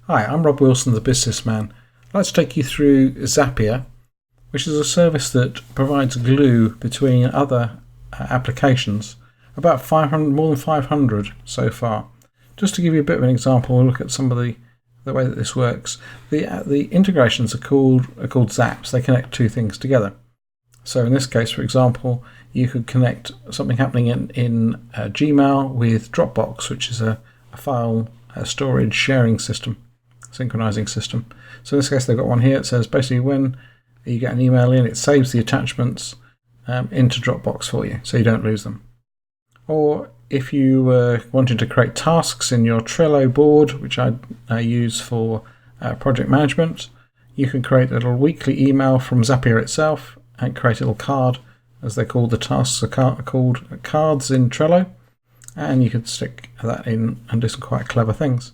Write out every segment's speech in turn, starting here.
Hi, I'm Rob Wilson, the businessman. I'd like to take you through Zapier, which is a service that provides glue between other applications. About 500, more than 500 so far. Just to give you a bit of an example, we'll look at some of the way that this works. The integrations are called zaps. They connect two things together. So in this case, for example, you could connect something happening in Gmail with Dropbox, which is a file storage sharing system, synchronizing system. So in this case, they've got one here. It says basically when you get an email in, it saves the attachments into Dropbox for you, so you don't lose them. Or if you were wanting to create tasks in your Trello board, which I use for project management, you can create a little weekly email from Zapier itself and create a little card, as they're called. The tasks are called cards in Trello, and you can stick that in and do some quite clever things.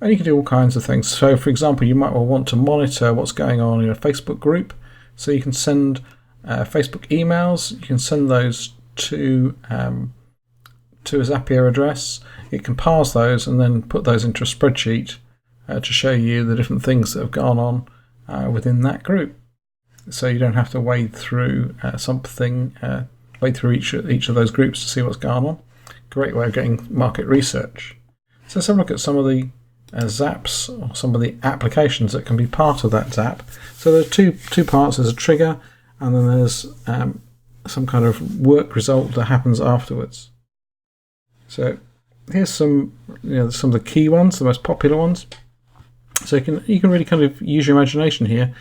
And you can do all kinds of things. So, for example, you might well want to monitor what's going on in a Facebook group. So you can send Facebook emails. You can send those to a Zapier address. It can parse those and then put those into a spreadsheet to show you the different things that have gone on within that group. So you don't have to wade through wade through each of those groups to see what's going on. Great way of getting market research. So let's have a look at some of the zaps, or some of the applications that can be part of that zap. So there's two parts. There's a trigger, and then there's some kind of work result that happens afterwards. So here's some of the key ones, the most popular ones. So you can really kind of use your imagination here.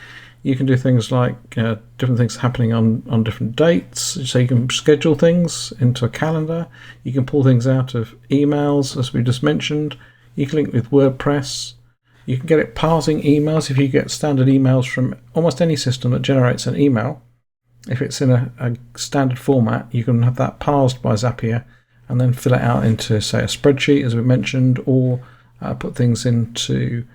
You can do things like different things happening on different dates. So you can schedule things into a calendar. You can pull things out of emails, as we just mentioned. You can link with WordPress. You can get it parsing emails. If you get standard emails from almost any system that generates an email, if it's in a standard format, you can have that parsed by Zapier and then fill it out into, say, a spreadsheet, as we mentioned, or put things into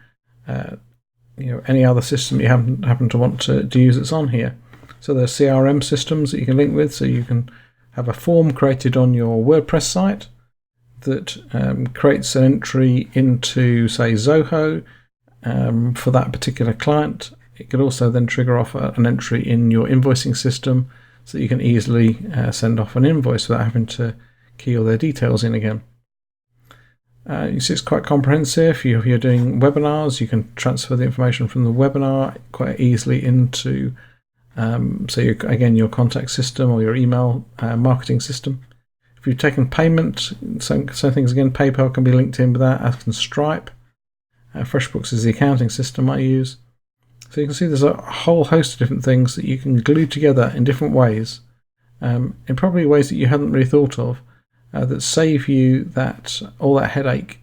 any other system you happen to want to use that's on here. So there are CRM systems that you can link with, so you can have a form created on your WordPress site that creates an entry into, say, Zoho for that particular client. It could also then trigger off an entry in your invoicing system so that you can easily send off an invoice without having to key all their details in again. You see it's quite comprehensive. If you're doing webinars, you can transfer the information from the webinar quite easily into your contact system or your email marketing system. If you've taken payment, some things again, PayPal can be linked in with that, as can Stripe. FreshBooks is the accounting system I use. So you can see there's a whole host of different things that you can glue together in different ways, in probably ways that you hadn't really thought of, that save you all that headache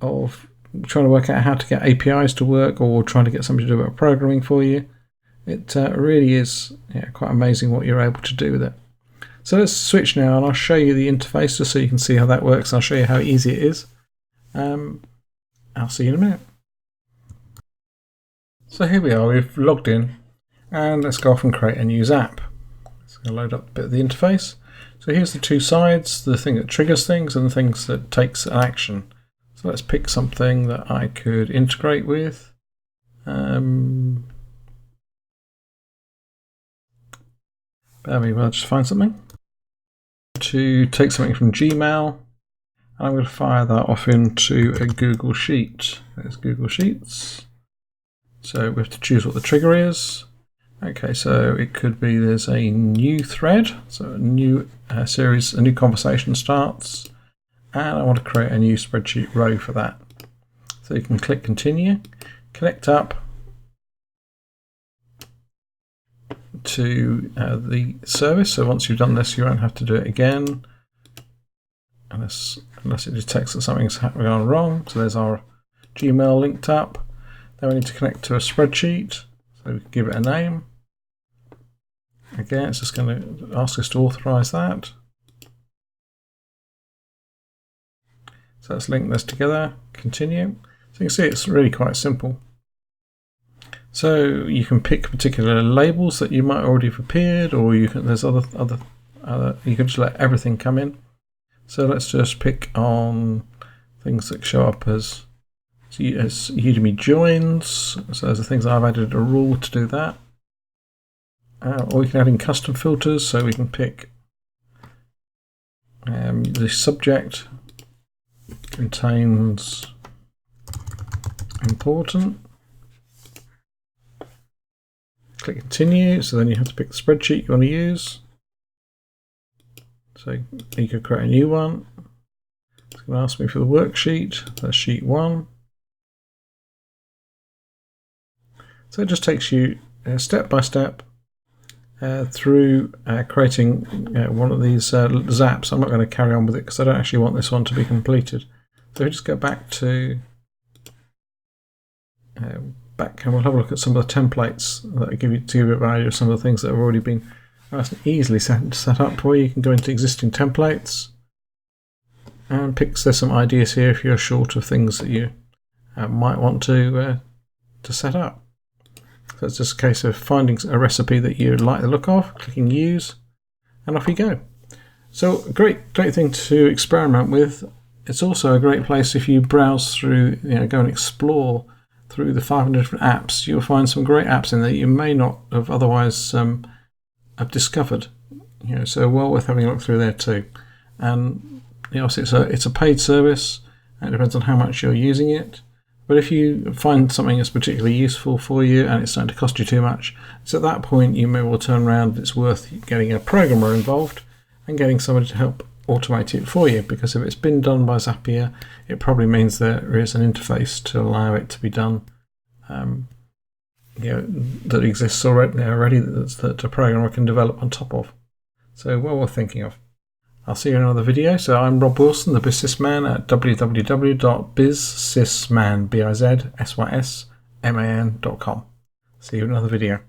of trying to work out how to get APIs to work or trying to get somebody to do a bit of programming for you. It really is quite amazing what you're able to do with it. So let's switch now, and I'll show you the interface just so you can see how that works. I'll show you how easy it is. I'll see you in a minute. So here we are, we've logged in, and let's go off and create a new zap. It's going to load up a bit of the interface. So here's the two sides, the thing that triggers things and the things that takes an action. So let's pick something that I could integrate with. Bear with me, I'll just find something. To take something from Gmail, and I'm going to fire that off into a Google Sheet. There's Google Sheets. So we have to choose what the trigger is. Okay, so it could be there's a new thread, so a new series, a new conversation starts, and I want to create a new spreadsheet row for that. So you can click continue, connect up to the service. So once you've done this, you won't have to do it again, unless it detects that something's gone wrong. So there's our Gmail linked up. Then we need to connect to a spreadsheet, so we can give it a name. Again, it's just going to ask us to authorize that. So let's link this together, continue. So you can see it's really quite simple. So you can pick particular labels that you might already have appeared, or there's other you can just let everything come in. So let's just pick on things that show up as So it's Udemy joins. So those are things I've added a rule to do that. Or we can add in custom filters, so we can pick the subject contains important. Click continue, so then you have to pick the spreadsheet you want to use. So you could create a new one. It's going to ask me for the worksheet, that's sheet 1. So it just takes you step by step through creating one of these zaps. I'm not going to carry on with it because I don't actually want this one to be completed. So we just go back to back, and we'll have a look at some of the templates that give you a value of some of the things that have already been nice and easily set up for you. You can go into existing templates and there's some ideas here if you're short of things that you might want to set up. So it's just a case of finding a recipe that you like the look of, clicking use, and off you go. So great thing to experiment with. It's also a great place if you browse through, go and explore through the 500 different apps. You'll find some great apps in there you may not have otherwise have discovered. So well worth having a look through there too. And it's a paid service, and it depends on how much you're using it. But if you find something that's particularly useful for you and it's starting to cost you too much, it's at that point you may well turn around. It's worth getting a programmer involved and getting somebody to help automate it for you, because if it's been done by Zapier, it probably means there is an interface to allow it to be done that exists already that a programmer can develop on top of. So well worth thinking of. I'll see you in another video. So I'm Rob Wilson, the Businessman, at www.bizsysman.com. See you in another video.